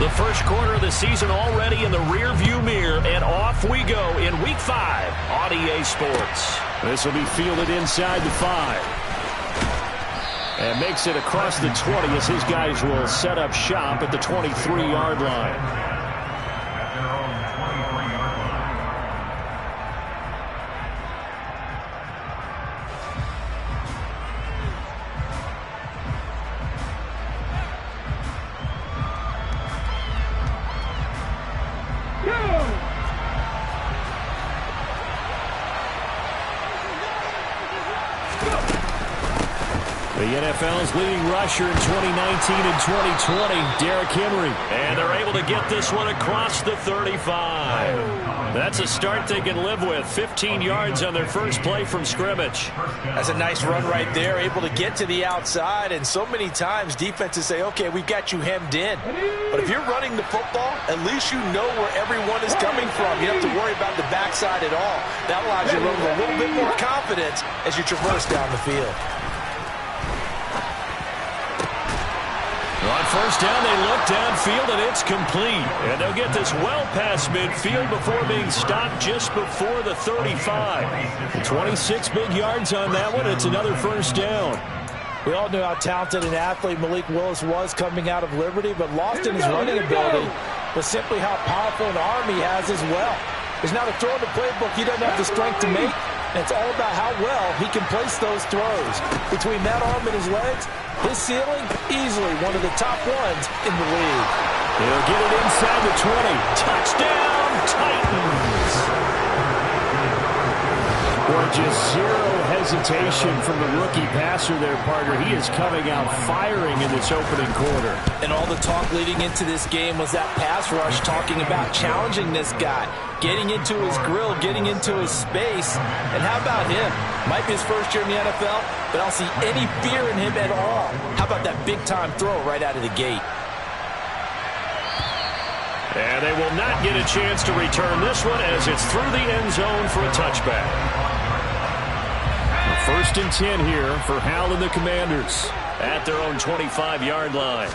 The first quarter of the season already in the rearview mirror, and off we go in Week 5 on EA Sports. This will be fielded inside the 5. And makes it across the 20 as his guys will set up shop at the 23-yard line. The NFL's leading rusher in 2019 and 2020, Derrick Henry. And they're able to get this one across the 35. That's a start they can live with. 15 yards on their first play from scrimmage. That's a nice run right there, able to get to the outside. And so many times defenses say, okay, we've got you hemmed in. But if you're running the football, at least you know where everyone is coming from. You don't have to worry about the backside at all. That allows you to run with a little bit more confidence as you traverse down the field. On first down, they look downfield, and it's complete. And they'll get this well past midfield before being stopped just before the 35. 26 big yards on that one. It's another first down. We all knew how talented an athlete Malik Willis was coming out of Liberty, but lost in his running ability was simply how powerful an arm he has as well. There's not a throw in the playbook he doesn't have the strength to make, and it's all about how well he can place those throws. Between that arm and his legs, his ceiling, easily one of the top ones in the league. He'll get it inside the 20. Touchdown, Titans! Or just zero hesitation from the rookie passer there, partner. He is coming out firing in this opening quarter. And all the talk leading into this game was that pass rush talking about challenging this guy, getting into his grill, getting into his space. And how about him? Might be his first year in the NFL, but I don't see any fear in him at all. How about that big-time throw right out of the gate? And they will not get a chance to return this one as it's through the end zone for a touchback. First and 10 here for Hal and the Commanders. At their own 25-yard line.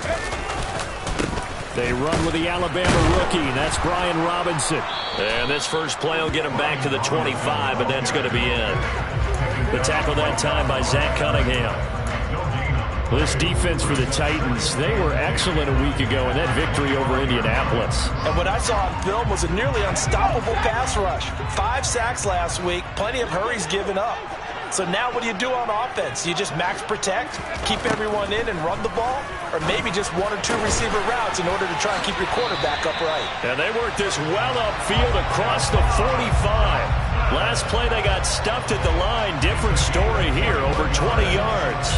They run with the Alabama rookie. That's Brian Robinson. And this first play will get them back to the 25, but that's going to be in. The tackle that time by Zach Cunningham. This defense for the Titans, they were excellent a week ago in that victory over Indianapolis. And what I saw on film was a nearly unstoppable pass rush. 5 sacks last week, plenty of hurries given up. So now what do you do on offense? You just max protect, keep everyone in and run the ball? Or maybe just 1 or 2 receiver routes in order to try and keep your quarterback upright? And they worked this well upfield across the 45. Last play they got stuffed at the line. Different story here, over 20 yards.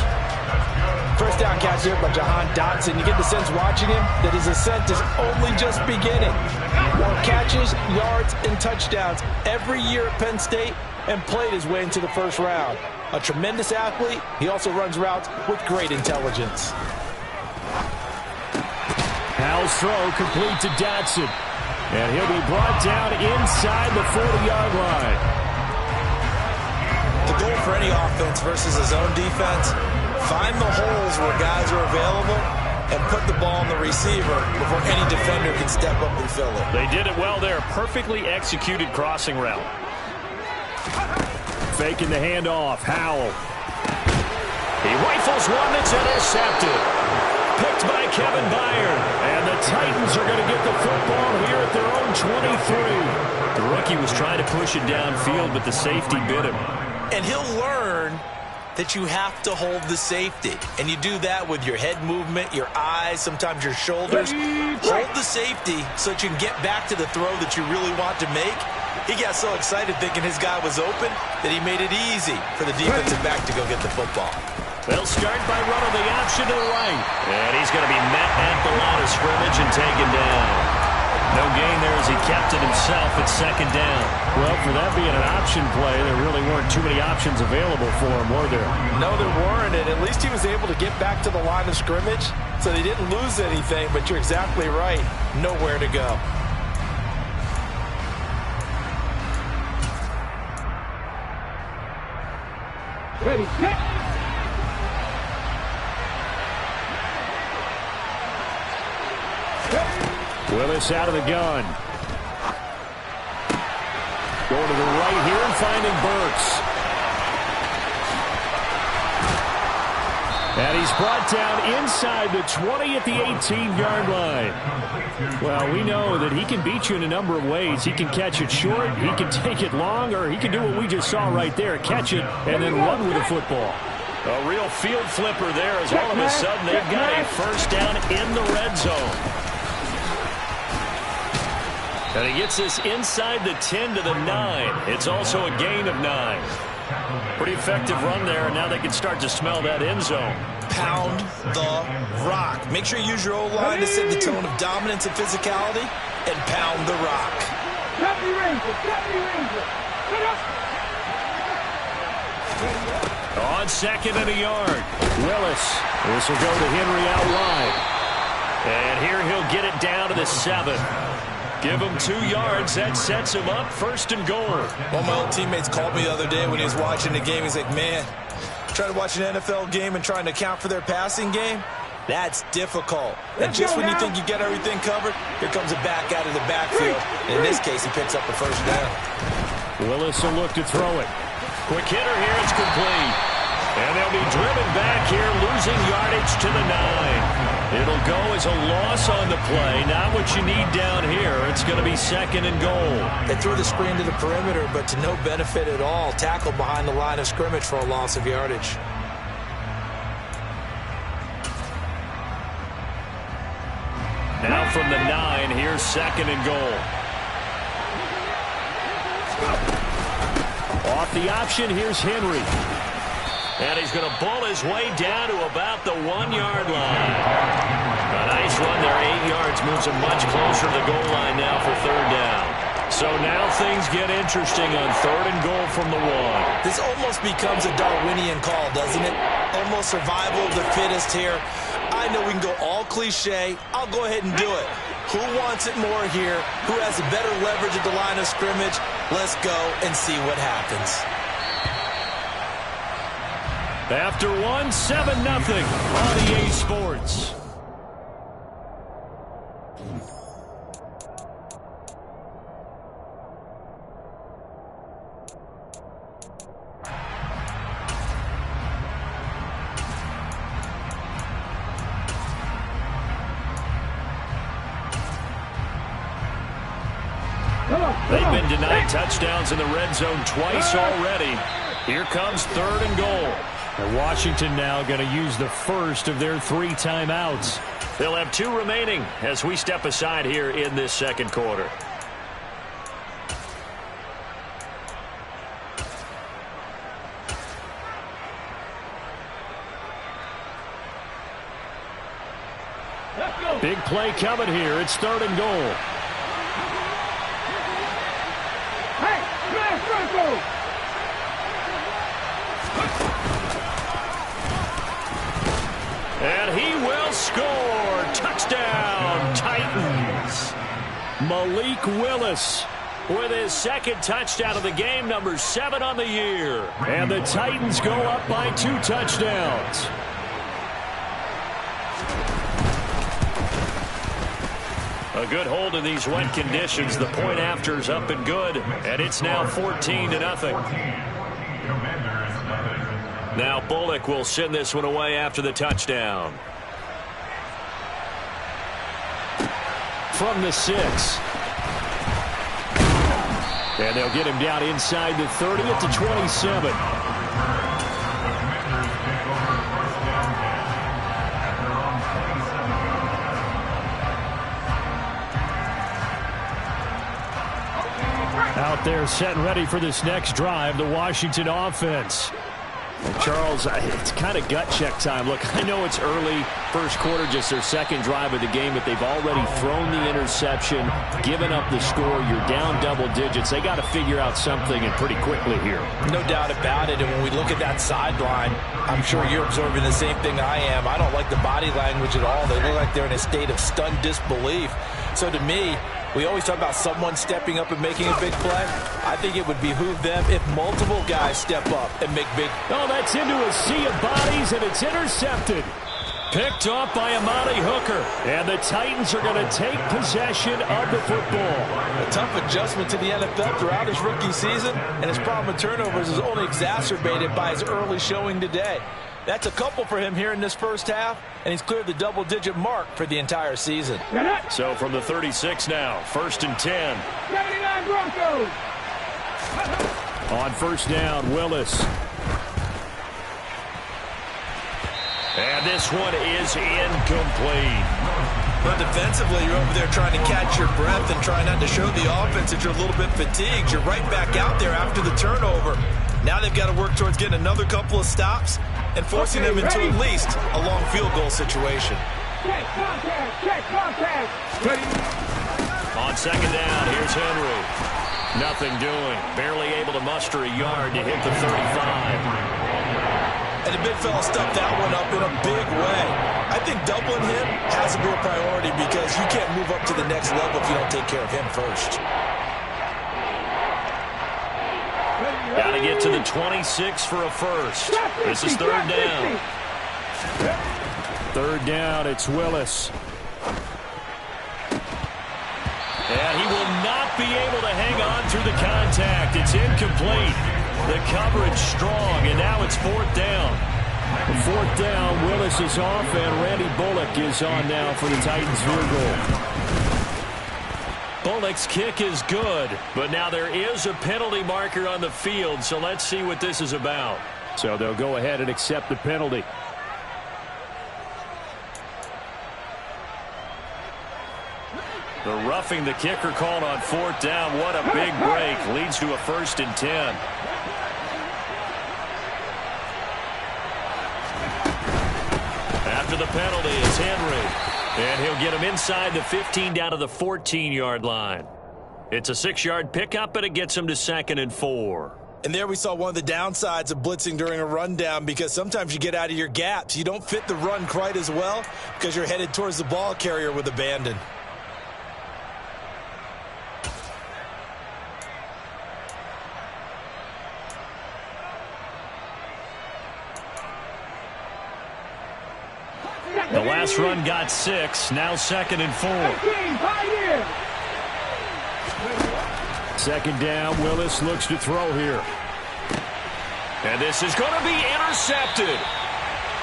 First down catch here by Jahan Dotson. You get the sense watching him that his ascent is only just beginning. More catches, yards, and touchdowns every year at Penn State, and played his way into the first round. A tremendous athlete, he also runs routes with great intelligence. Hal's throw complete to Dotson. And he'll be brought down inside the 40-yard line. The goal for any offense versus his own defense, find the holes where guys are available and put the ball on the receiver before any defender can step up and fill it. They did it well there. Perfectly executed crossing route. Faking the handoff. Howell. He rifles one that's intercepted. Picked by Kevin Byard. And the Titans are going to get the football here at their own 23. The rookie was trying to push it downfield, but the safety bit him. And he'll learn that you have to hold the safety. And you do that with your head movement, your eyes, sometimes your shoulders. Hold the safety so that you can get back to the throw that you really want to make. He got so excited thinking his guy was open that he made it easy for the defensive back to go get the football. They'll start by running the option to the right. And he's going to be met at the line of scrimmage and taken down. No gain there as he kept it himself at second down. Well, for that being an option play, there really weren't too many options available for him, were there? No, there weren't, and at least he was able to get back to the line of scrimmage, so they didn't lose anything, but you're exactly right. Nowhere to go. Ready, set. Willis out of the gun. Going to the right here and finding Burks. And he's brought down inside the 20 at the 18-yard line. Well, we know that he can beat you in a number of ways. He can catch it short, he can take it long, or he can do what we just saw right there, catch it and then run with the football. A real field flipper there as all of a sudden they've got a first down in the red zone. And he gets this inside the 10 to the 9. It's also a gain of 9. Pretty effective run there, and now they can start to smell that end zone. Pound the rock. Make sure you use your O-line to set the tone of dominance and physicality, and pound the rock. On second and a yard. Willis. This will go to Henry out wide. And here he'll get it down to the 7. Give him 2 yards. That sets him up first and goal. One of my old teammates called me the other day when he was watching the game. He's like, man, trying to watch an NFL game and trying to account for their passing game, that's difficult. And just when you think you get everything covered, here comes a back out of the backfield. And in this case, he picks up the first down. Willis will look to throw it. Quick hitter here. It's complete. And they'll be driven back here, losing yardage to the 9. It'll go as a loss on the play. Not what you need down here. It's going to be second and goal. They threw the screen to the perimeter, but to no benefit at all. Tackled behind the line of scrimmage for a loss of yardage. Now from the 9, here's second and goal. Off the option, here's Henry. And he's going to bull his way down to about the 1-yard line. A nice run there, 8 yards, moves him much closer to the goal line now for third down. So now things get interesting on third and goal from the 1. This almost becomes a Darwinian call, doesn't it? Almost survival of the fittest here. I know we can go all cliche. I'll go ahead and do it. Who wants it more here? Who has a better leverage at the line of scrimmage? Let's go and see what happens. After 1, 7-0 on EA Sports. They've been denied touchdowns in the red zone twice already. Here comes third and goal. And Washington now going to use the first of their 3 timeouts. They'll have 2 remaining as we step aside here in this second quarter. Big play coming here. It's third and goal. And he will score. Touchdown, Titans. Malik Willis with his second touchdown of the game, number 7 on the year. And the Titans go up by 2 touchdowns. A good hold in these wet conditions. The point after's up and good, and it's now 14-0. Now Bullock will send this one away after the touchdown. From the 6. And they'll get him down inside the 30 at the 27. Out there set and ready for this next drive, the Washington offense. Well, Charles, it's kind of gut check time. Look, I know it's early, first quarter, just their second drive of the game, but they've already thrown the interception, given up the score. You're down double digits. They got to figure out something, and pretty quickly here. No doubt about it, and when we look at that sideline, I'm sure you're observing the same thing I am. I don't like the body language at all. They look like they're in a state of stunned disbelief. So to me, we always talk about someone stepping up and making a big play. I think it would behoove them if multiple guys step up and make big. Oh, that's into a sea of bodies, and it's intercepted. Picked off by Amani Hooker. And the Titans are going to take possession of the football. A tough adjustment to the NFL throughout his rookie season, and his problem with turnovers is only exacerbated by his early showing today. That's a couple for him here in this first half, and he's cleared the double-digit mark for the entire season. So from the 36 now, 1st and 10. 79 Broncos. On first down, Willis. And this one is incomplete. But defensively, you're over there trying to catch your breath and try not to show the offense that you're a little bit fatigued. You're right back out there after the turnover. Now they've got to work towards getting another couple of stops and forcing them into at least a long field goal situation. Check contact. Check contact. Ready. On second down, here's Henry. Nothing doing. Barely able to muster a yard to hit the 35. And the big fella stuffed that one up in a big way. I think doubling him has to be a priority because you can't move up to the next level if you don't take care of him first. Got to get to the 26 for a first. This is third down. Third down, it's Willis. And he will not be able to hang on through the contact. It's incomplete. The coverage strong, and now it's fourth down. The fourth down, Willis is off, and Randy Bullock is on now for the Titans field goal. Bullock's kick is good, but now there is a penalty marker on the field, so let's see what this is about. So they'll go ahead and accept the penalty. The roughing the kicker called on fourth down. What a big break. Leads to a 1st and 10. After the penalty is Henry. And he'll get him inside the 15 down to the 14-yard line. It's a 6-yard pickup, but it gets him to 2nd and 4. And there we saw one of the downsides of blitzing during a rundown because sometimes you get out of your gaps. You don't fit the run quite as well because you're headed towards the ball carrier with abandon. The last run got 6. Now 2nd and 4. Second down. Willis looks to throw here. And this is going to be intercepted.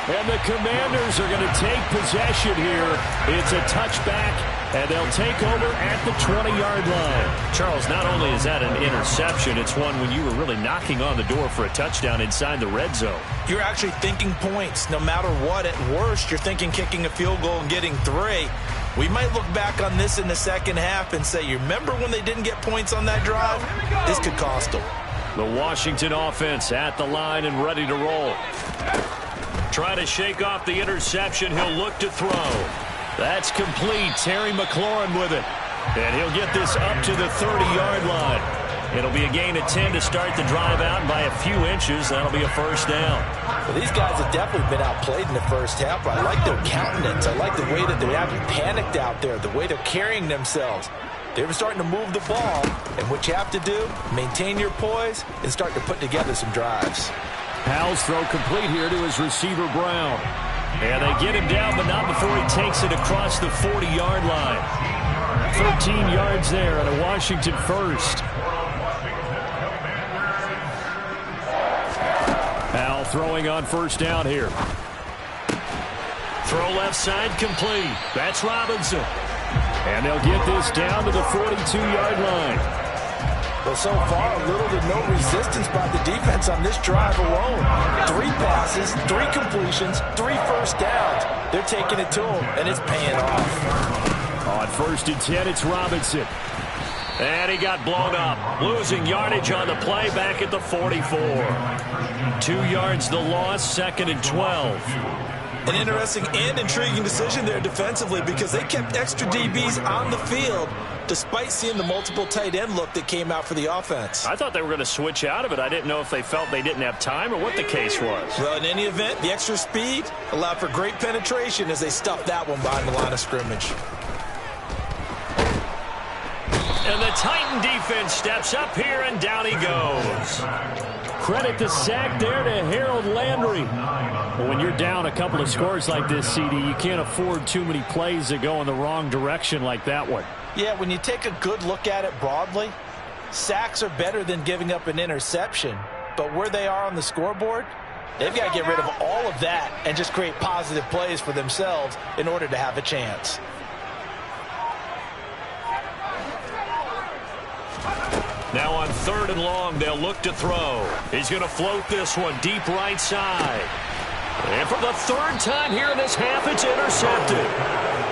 And the Commanders are going to take possession here. It's a touchback, and they'll take over at the 20-yard line. Charles, not only is that an interception, it's one when you were really knocking on the door for a touchdown inside the red zone. You're actually thinking points. No matter what, at worst, you're thinking kicking a field goal and getting 3. We might look back on this in the second half and say, you remember when they didn't get points on that drive? This could cost them. The Washington offense at the line and ready to roll. Try to shake off the interception. He'll look to throw. That's complete. Terry McLaurin with it. And he'll get this up to the 30-yard line. It'll be a gain of 10 to start the drive out, and by a few inches, that'll be a first down. Well, these guys have definitely been outplayed in the first half, but I like their countenance. I like the way that they haven't panicked out there, the way they're carrying themselves. They're starting to move the ball, and what you have to do, maintain your poise and start to put together some drives. Powell's throw complete here to his receiver, Brown. And they get him down, but not before he takes it across the 40-yard line. 13 yards there and a Washington first. Powell throwing on first down here. Throw left side complete. That's Robinson. And they'll get this down to the 42-yard line. Well, so far, little to no resistance by the defense on this drive alone. 3 passes, 3 completions, 3 first downs. They're taking it to them, and it's paying off. On 1st and 10, it's Robinson. And he got blown up. Losing yardage on the play back at the 44. 2 yards the loss, 2nd and 12. An interesting and intriguing decision there defensively because they kept extra DBs on the field despite seeing the multiple tight end look that came out for the offense. I thought they were going to switch out of it. I didn't know if they felt they didn't have time or what the case was. Well, in any event, the extra speed allowed for great penetration as they stuffed that one behind the line of scrimmage. And the Titan defense steps up here, and down he goes. Credit the sack there to Harold Landry. But when you're down a couple of scores like this, CD, you can't afford too many plays that go in the wrong direction like that one. Yeah, when you take a good look at it broadly, sacks are better than giving up an interception. But where they are on the scoreboard, they've got to get rid of all of that and just create positive plays for themselves in order to have a chance. Now on 3rd and long, they'll look to throw. He's going to float this one deep right side. And for the 3rd time here in this half, it's intercepted.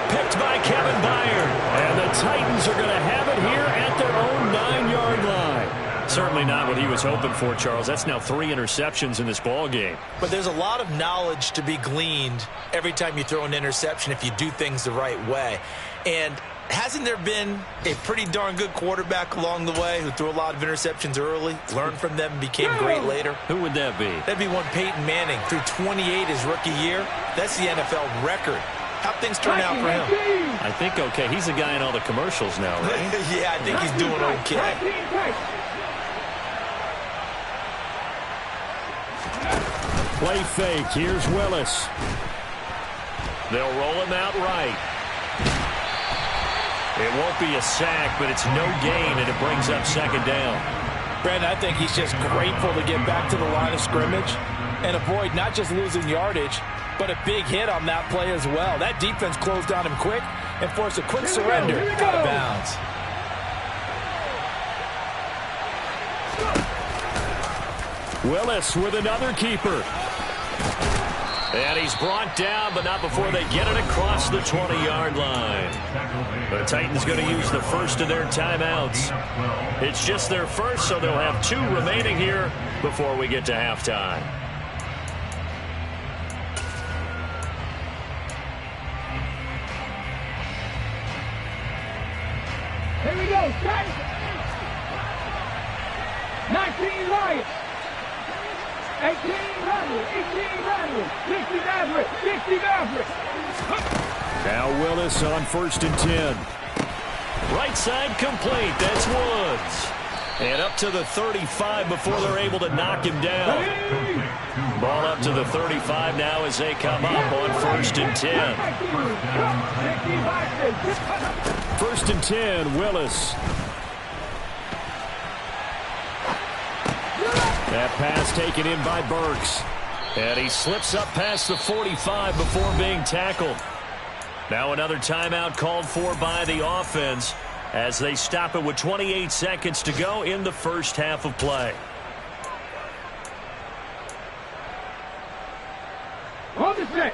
Picked by Kevin Byard. And the Titans are going to have it here at their own 9-yard line. Certainly not what he was hoping for, Charles. That's now 3 interceptions in this ball game. But there's a lot of knowledge to be gleaned every time you throw an interception if you do things the right way. And hasn't there been a pretty darn good quarterback along the way who threw a lot of interceptions early, learned from them, and became great later? Who would that be? That'd be one Peyton Manning. Threw 28 his rookie year. That's the NFL record. How'd things turn out for him? I think okay. He's the guy in all the commercials now, right? Yeah, I think he's doing okay. Play fake. Here's Willis. They'll roll him out right. It won't be a sack, but it's no gain, and it brings up 2nd down. Brandon, I think he's just grateful to get back to the line of scrimmage and avoid not just losing yardage, but a big hit on that play as well. That defense closed on him quick and forced a quick surrender out of bounds. Willis with another keeper. And he's brought down, but not before they get it across the 20-yard line. The Titans going to use the first of their timeouts. It's just their first, so they'll have 2 remaining here before we get to halftime. Here we go, Titans. 19 Lions. 18 Rebels, 18 Rebels, 60 Maverick, 60 Maverick. Now Willis on 1st and 10. Right side complete. That's Woods. And up to the 35 before they're able to knock him down. Ball up to the 35 now as they come up on 1st and 10. 1st and 10, Willis. That pass taken in by Burks. And he slips up past the 45 before being tackled. Now another timeout called for by the offense as they stop it with 28 seconds to go in the first half of play. On the set.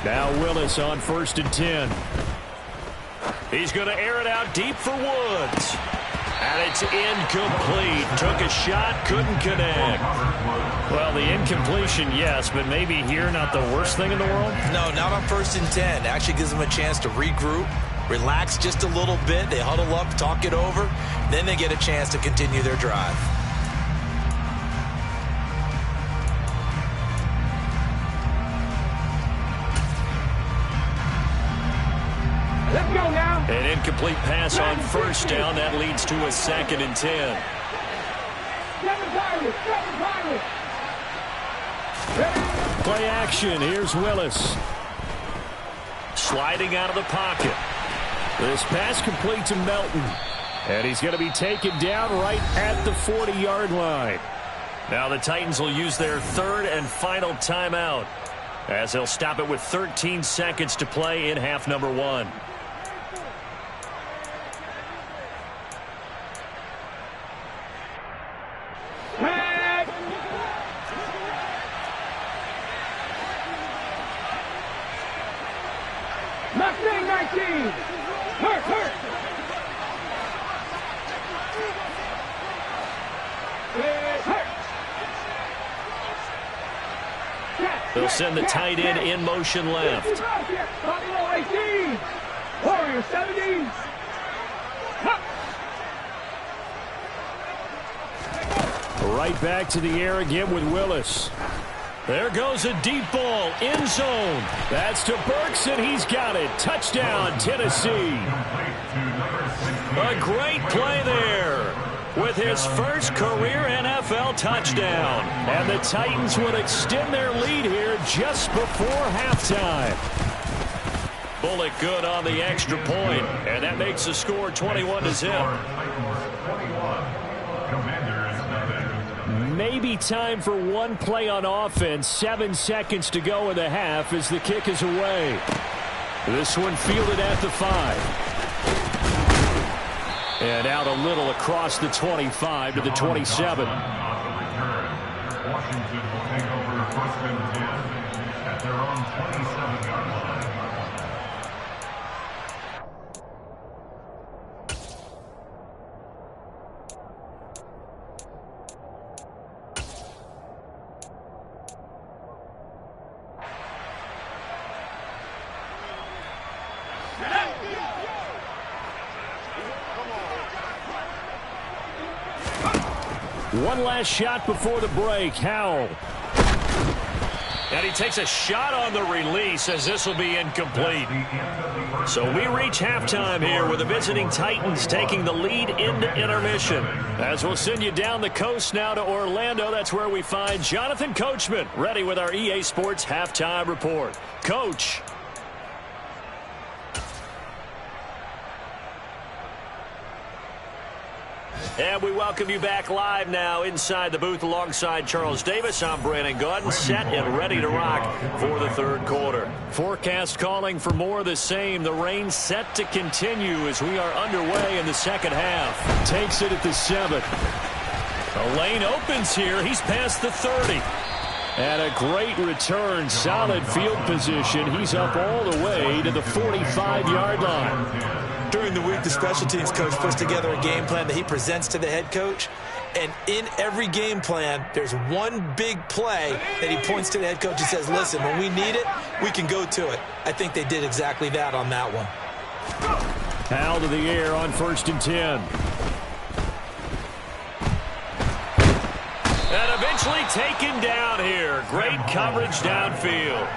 Now Willis on 1st and 10. He's going to air it out deep for Woods. And it's incomplete. Took a shot, couldn't connect. Well, the incompletion, yes, but maybe here not the worst thing in the world? No, not on 1st and 10. Actually gives them a chance to regroup, relax just a little bit. They huddle up, talk it over. Then they get a chance to continue their drive. Let's go now. An incomplete pass on 1st down. That leads to a 2nd and 10. 7 Pirates, 7 Pirates. Play action. Here's Willis. Sliding out of the pocket. This pass complete to Melton. And he's going to be taken down right at the 40-yard line. Now the Titans will use their 3rd and final timeout as they'll stop it with 13 seconds to play in half number 1. Mustang 19. Hurt. They'll send the tight end in motion left. Buffalo 18. Warrior 17. Right back to the air again with Willis. There goes a deep ball, end zone. That's to Burks, and he's got it. Touchdown, Tennessee. A great play there with his first career NFL touchdown. And the Titans will extend their lead here just before halftime. Bullock good on the extra point, and that makes the score 21-0. Maybe time for one play on offense. 7 seconds to go in the half as the kick is away. This one fielded at the 5. And out a little across the 25 to the 27. Washington will take over first and 10 at their own 27-yard line. One last shot before the break. Howell. And he takes a shot on the release as this will be incomplete. So we reach halftime here with the visiting Titans taking the lead into intermission. As we'll send you down the coast now to Orlando, that's where we find Jonathan Coachman ready with our EA Sports halftime report. Coach. And we welcome you back live now inside the booth alongside Charles Davis. I'm Brandon Gaudin, set and ready to rock for the third quarter. Forecast calling for more of the same. The rain set to continue as we are underway in the second half. Takes it at the 7. The lane opens here. He's past the 30. And a great return. Solid field position. He's up all the way to the 45-yard line. During the week, the special teams coach puts together a game plan that he presents to the head coach. And in every game plan, there's one big play that he points to the head coach and says, listen, when we need it, we can go to it. I think they did exactly that on that one. Howell to the air on 1st and 10. And eventually taken down here. Great coverage downfield.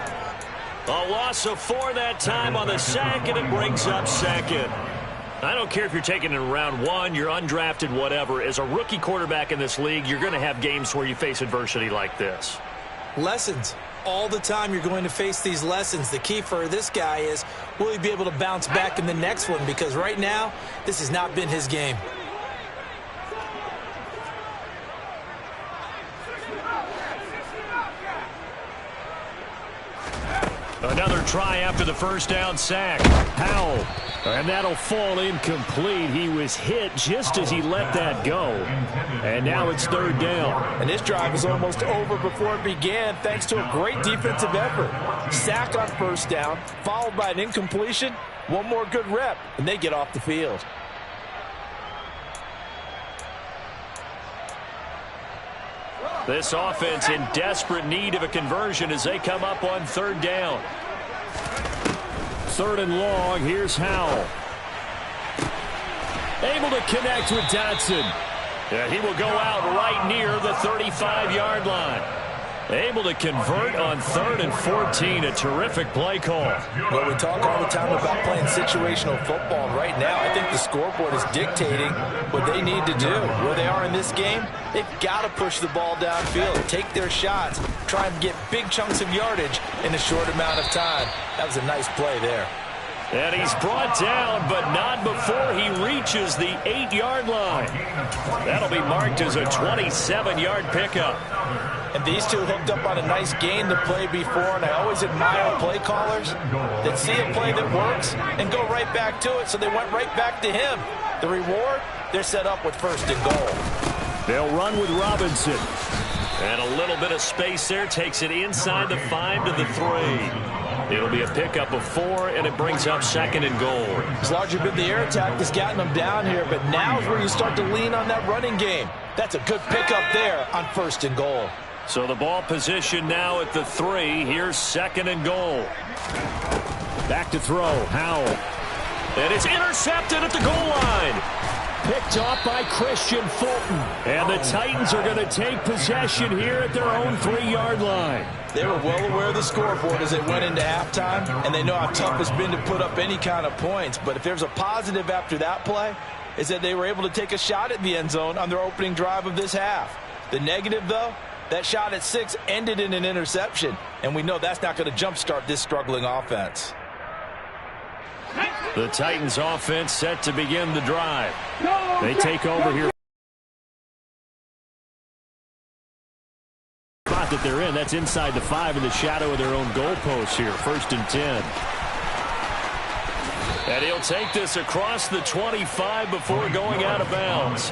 A loss of 4 that time on the sack, and it brings up second. I don't care if you're taking it in round 1, you're undrafted, whatever. As a rookie quarterback in this league, you're going to have games where you face adversity like this. Lessons. All the time you're going to face these lessons. The key for this guy is, will he be able to bounce back in the next one? Because right now, this has not been his game. Another try after the first down sack. Howell. And that'll fall incomplete. He was hit just as he let that go. And now it's 3rd down. And this drive is almost over before it began thanks to a great defensive effort. Sack on 1st down, followed by an incompletion. One more good rep, and they get off the field. This offense in desperate need of a conversion as they come up on 3rd down. 3rd and long. Here's Howell. Able to connect with Dotson. And he will go out right near the 35-yard line. Able to convert on 3rd and 14. A terrific play call. Well, we talk all the time about playing situational football. And right now, I think the scoreboard is dictating what they need to do. Where they are in this game, they've got to push the ball downfield, take their shots, try and get big chunks of yardage in a short amount of time. That was a nice play there. And he's brought down, but not before he reaches the 8-yard line. That'll be marked as a 27-yard pickup. And these two hooked up on a nice gain the play before, and I always admire play callers that see a play that works and go right back to it, so they went right back to him. The reward, they're set up with 1st and goal. They'll run with Robinson. And a little bit of space there takes it inside the 5 to the 3. It'll be a pickup of 4, and it brings up 2nd and goal. It's largely been the air attack that's gotten them down here, but now is where you start to lean on that running game. That's a good pickup there on 1st and goal. So the ball position now at the 3. Here's 2nd and goal. Back to throw. Howell. And it's intercepted at the goal line. Picked off by Christian Fulton. And the Titans are going to take possession here at their own 3-yard line. They were well aware of the scoreboard as they went into halftime, and they know how tough it's been to put up any kind of points. But if there's a positive after that play, is that they were able to take a shot at the end zone on their opening drive of this half. The negative, though, that shot at 6 ended in an interception, and we know that's not going to jumpstart this struggling offense. The Titans offense set to begin the drive. They take over here. Spot that they're in, that's inside the 5 in the shadow of their own goalpost here. 1st and 10. And he'll take this across the 25 before going out of bounds.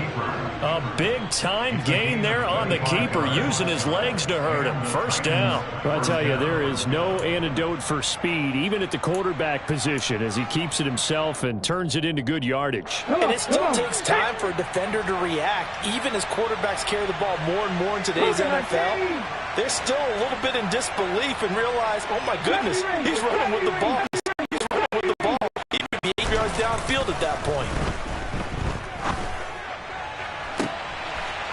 A big-time gain there on the keeper, using his legs to hurt him. 1st down. Well, I tell you, there is no antidote for speed, even at the quarterback position, as he keeps it himself and turns it into good yardage. And it still takes time for a defender to react, even as quarterbacks carry the ball more and more in today's NFL. They're still a little bit in disbelief and realize, oh my goodness, he's running with the ball. He's running with the ball. He could be 8 yards downfield at that point.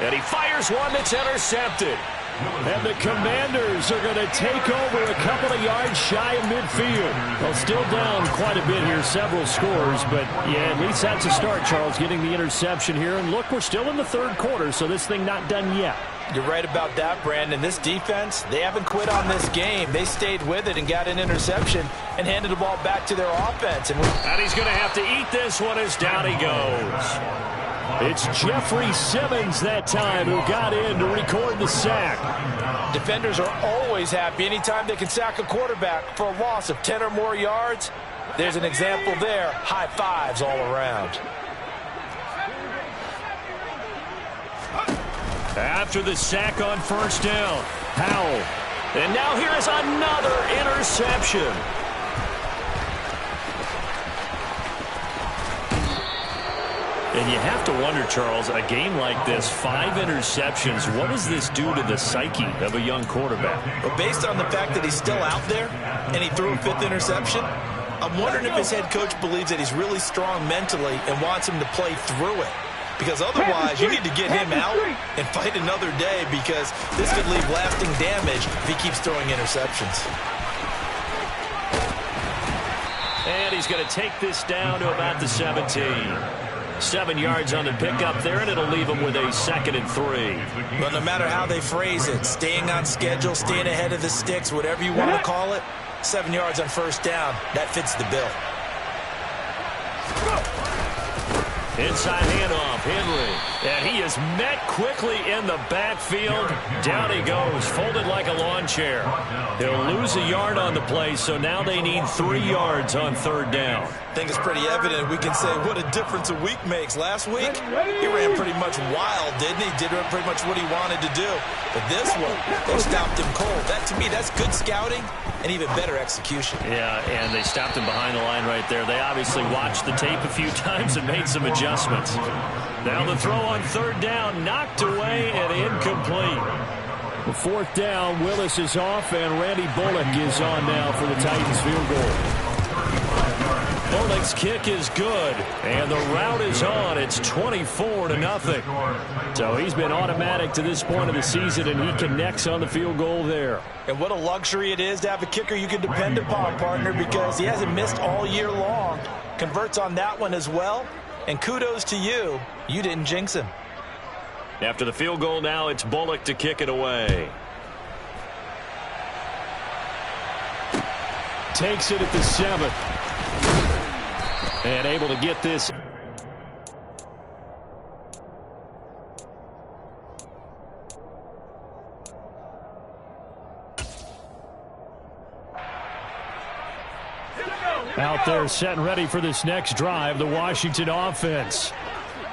And he fires one that's intercepted. And the Commanders are going to take over a couple of yards shy of midfield. Well, still down quite a bit here, several scores, but yeah, at least that's a start, Charles, getting the interception here. And look, we're still in the 3rd quarter, so this thing not done yet. You're right about that, Brandon. This defense, they haven't quit on this game. They stayed with it and got an interception and handed the ball back to their offense. And he's going to have to eat this one as down he goes. It's Jeffrey Simmons that time who got in to record the sack. Defenders are always happy anytime they can sack a quarterback for a loss of 10 or more yards. There's an example there. High fives all around. After the sack on 1st down, Howell. And now here is another interception. And you have to wonder, Charles, a game like this, 5 interceptions, what does this do to the psyche of a young quarterback? Well, based on the fact that he's still out there and he threw a 5th interception, I'm wondering if his head coach believes that he's really strong mentally and wants him to play through it. Because otherwise, you need to get him out and fight another day, because this could leave lasting damage if he keeps throwing interceptions. And he's going to take this down to about the 17. 7 yards on the pickup there, and it'll leave him with a 2nd and 3. But no matter how they phrase it, staying on schedule, staying ahead of the sticks, whatever you want to call it, 7 yards on 1st down, that fits the bill. Inside handoff, Henry. And he is met quickly in the backfield. Down he goes, folded like a lawn chair. He'll lose a yard on the play, so now they need 3 yards on 3rd down. I think it's pretty evident. We can say what a difference a week makes. Last week, he ran pretty much wild, didn't he? Did pretty much what he wanted to do. But this one, they stopped him cold. That, to me, that's good scouting and even better execution. Yeah, and they stopped him behind the line right there. They obviously watched the tape a few times and made some adjustments. Now the throw on 3rd down, knocked away and incomplete. The 4th down, Willis is off, and Randy Bullock is on now for the Titans field goal. Bullock's kick is good, and the route is on. It's 24-0. So he's been automatic to this point of the season, and he connects on the field goal there. And what a luxury it is to have a kicker you can depend upon, partner, because he hasn't missed all year long. Converts on that one as well, and kudos to you. You didn't jinx him. After the field goal now, it's Bullock to kick it away. Takes it at the 7th. And able to get this. Out there set and ready for this next drive, the Washington offense.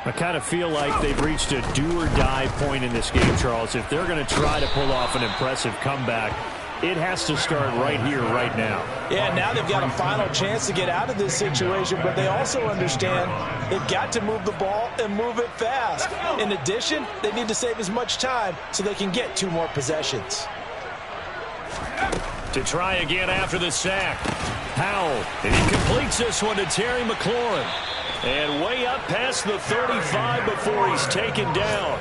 I kind of feel like they've reached a do-or-die point in this game, Charles. If they're going to try to pull off an impressive comeback, it has to start right here, right now. Yeah, now they've got a final chance to get out of this situation, but they also understand they've got to move the ball and move it fast. In addition, they need to save as much time so they can get 2 more possessions. To try again after the sack. Howell, and he completes this one to Terry McLaurin. And way up past the 35 before he's taken down.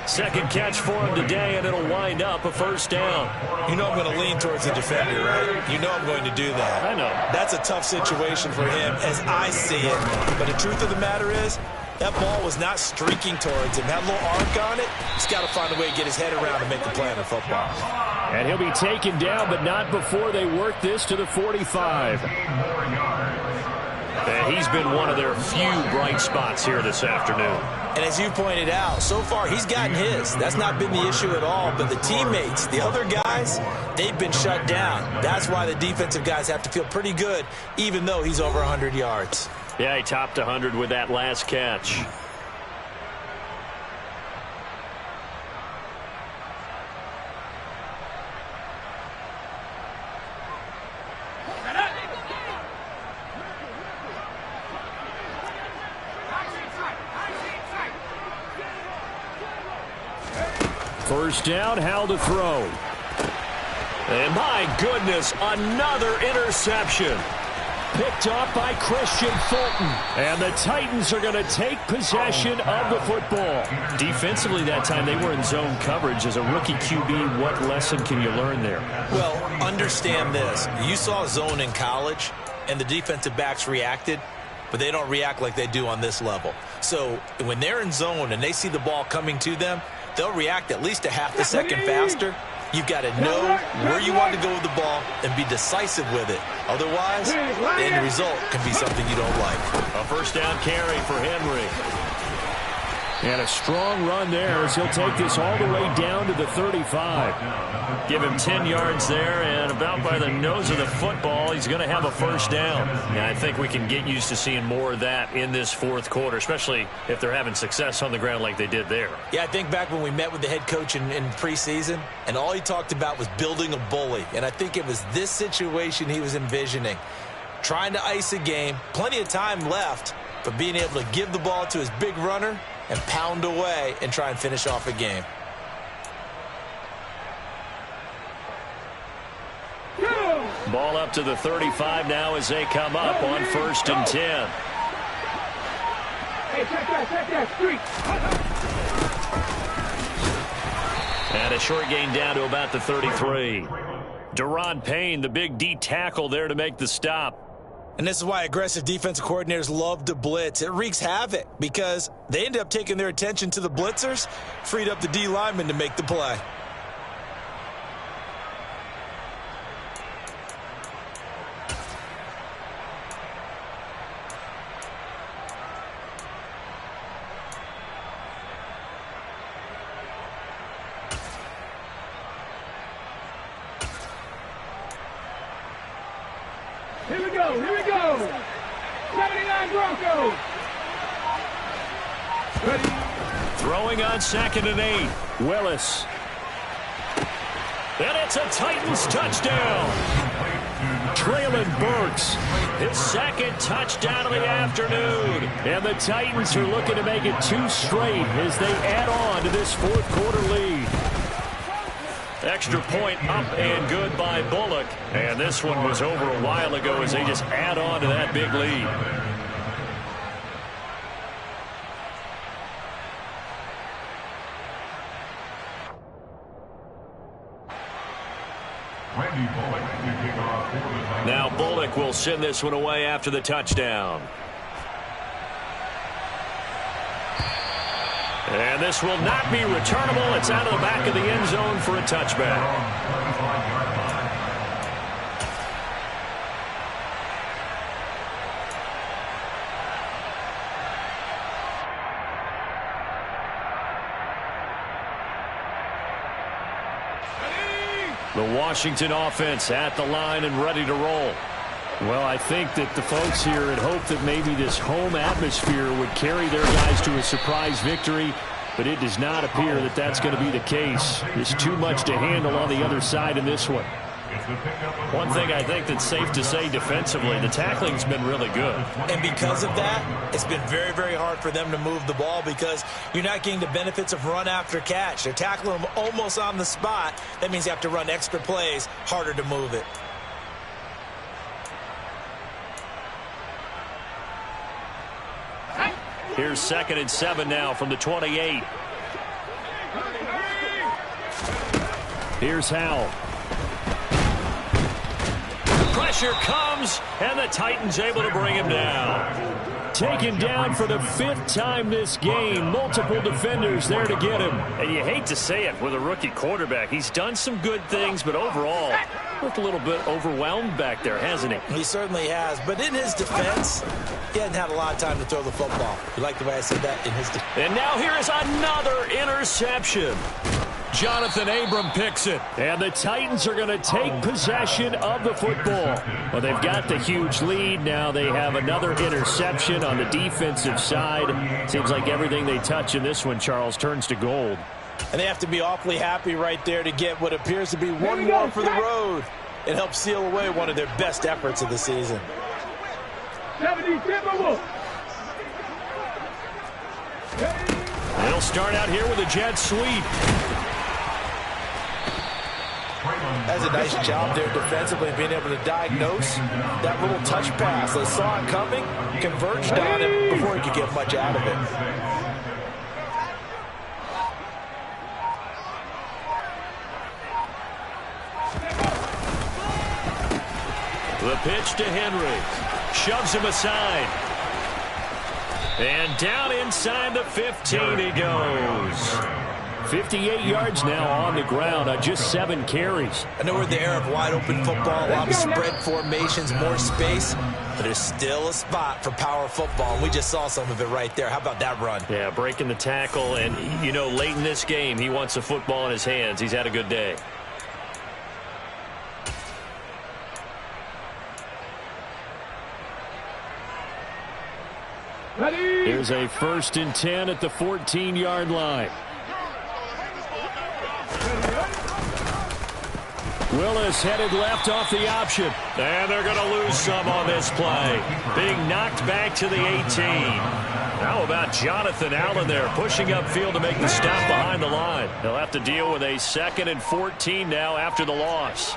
Second catch for him today, and it'll wind up a 1st down. You know I'm going to lean towards the defender, right? You know I'm going to do that. I know. That's a tough situation for him as I see it. But the truth of the matter is, That ball was not streaking towards him. Had a little arc on it. He's got to find a way to get his head around and make the play on the football. And he'll be taken down, but not before they work this to the 45. And he's been one of their few bright spots here this afternoon. And as you pointed out, so far he's gotten his. That's not been the issue at all. But the teammates, the other guys, they've been shut down. That's why the defensive guys have to feel pretty good, even though he's over 100 yards. Yeah, he topped 100 with that last catch. First down, Howell to throw. And my goodness, another interception. Picked off by Christian Fulton. And the Titans are going to take possession of the football. Defensively that time, they were in zone coverage. As a rookie QB, what lesson can you learn there? Well, understand this. You saw zone in college, and the defensive backs reacted, but they don't react like they do on this level. So when they're in zone and they see the ball coming to them, they'll react at least a half a second faster. You've got to know where you want to go with the ball and be decisive with it. Otherwise, the end result can be something you don't like. A first down carry for Henry. And a strong run there as he'll take this all the way down to the 35. Give him 10 yards there, and about by the nose of the football, he's going to have a first down. And I think we can get used to seeing more of that in this fourth quarter, especially if they're having success on the ground like they did there. Yeah, I think back when we met with the head coach in preseason, and all he talked about was building a bully. And I think it was this situation he was envisioning. Trying to ice a game, plenty of time left, but being able to give the ball to his big runner and pound away and try and finish off a game. Ball up to the 35 now as they come up on 1st and 10. Hey, check that, street. And a short gain down to about the 33. Deron Payne, the big D tackle there to make the stop. And this is why aggressive defensive coordinators love to blitz. It wreaks havoc because they end up taking their attention to the blitzers, freed up the D lineman to make the play. Here we go. 79 Broncos. Ready. Throwing on 2nd and 8. Willis. And it's a Titans touchdown. Treylon Burks, his 2nd touchdown of the afternoon. And the Titans are looking to make it 2 straight as they add on to this fourth quarter lead. Extra point up and good by Bullock. And this one was over a while ago as they just add on to that big lead. Now Bullock will send this one away after the touchdown. And this will not be returnable. It's out of the back of the end zone for a touchback. The Washington offense at the line and ready to roll. Well, I think that the folks here had hoped that maybe this home atmosphere would carry their guys to a surprise victory, but it does not appear that that's going to be the case. There's too much to handle on the other side in this one. One thing I think that's safe to say defensively, the tackling's been really good. And because of that, it's been very, very hard for them to move the ball because you're not getting the benefits of run after catch. They're tackling them almost on the spot. That means you have to run extra plays, harder to move it. Here's 2nd and 7 now from the 28. Here's Howell. Pressure comes, and the Titans able to bring him down. Taken down for the 5th time this game. Multiple defenders there to get him. And you hate to say it with a rookie quarterback. He's done some good things, but overall, looked a little bit overwhelmed back there, hasn't he? He certainly has. But in his defense, he hadn't had a lot of time to throw the football. You like the way I said that? In his defense. And now here is another interception. Jonathan Abram picks it. And the Titans are going to take possession of the football. Well, they've got the huge lead. Now they have another interception on the defensive side. Seems like everything they touch in this one, Charles, turns to gold. And they have to be awfully happy right there to get what appears to be one more for the road. It helps seal away one of their best efforts of the season. 70 Timberwolves. They'll start out here with a jet sweep. That's a nice job there defensively, being able to diagnose that little touch pass. They saw it coming, converged on him before he could get much out of it. The pitch to Henry. Shoves him aside. And down inside the 15 he goes. 58 yards now on the ground on just 7 carries. I know we're in the era of wide open football, a lot of spread formations, more space, but there's still a spot for power football, and we just saw some of it right there. How about that run? Yeah, breaking the tackle, and, you know, late in this game, he wants the football in his hands. He's had a good day. Here's a 1st and 10 at the 14-yard line. Willis headed left off the option. And they're going to lose some on this play. Being knocked back to the 18. How about Jonathan Allen there pushing upfield to make the stop behind the line. They'll have to deal with a 2nd and 14 now after the loss.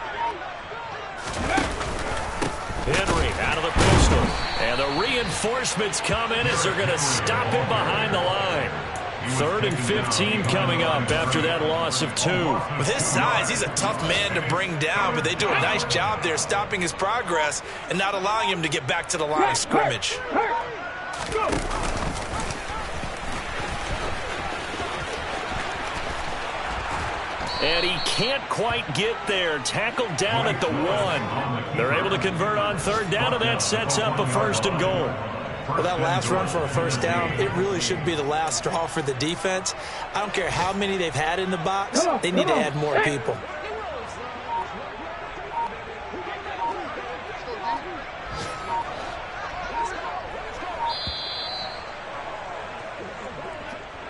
Henry out of the pistol. And the reinforcements come in as they're going to stop him behind the line. 3rd and 15 coming up after that loss of 2. With his size, he's a tough man to bring down, but they do a nice job there stopping his progress and not allowing him to get back to the line of scrimmage. And he can't quite get there. Tackled down at the 1. They're able to convert on 3rd down, and that sets up a 1st and goal. Well, that last run for a 1st down, it really should be the last straw for the defense. I don't care how many they've had in the box. They need to add more people.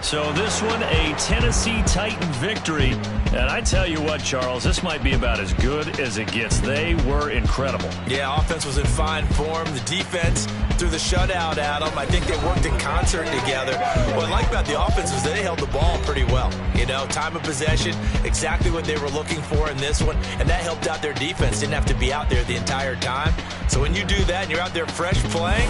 So this one, a Tennessee Titan victory. And I tell you what, Charles, this might be about as good as it gets. They were incredible. Yeah, offense was in fine form. The defense threw the shutout at them. I think they worked in concert together. What I like about the offense is they held the ball pretty well. You know, time of possession, exactly what they were looking for in this one. And that helped out their defense. Didn't have to be out there the entire time. So when you do that and you're out there fresh playing,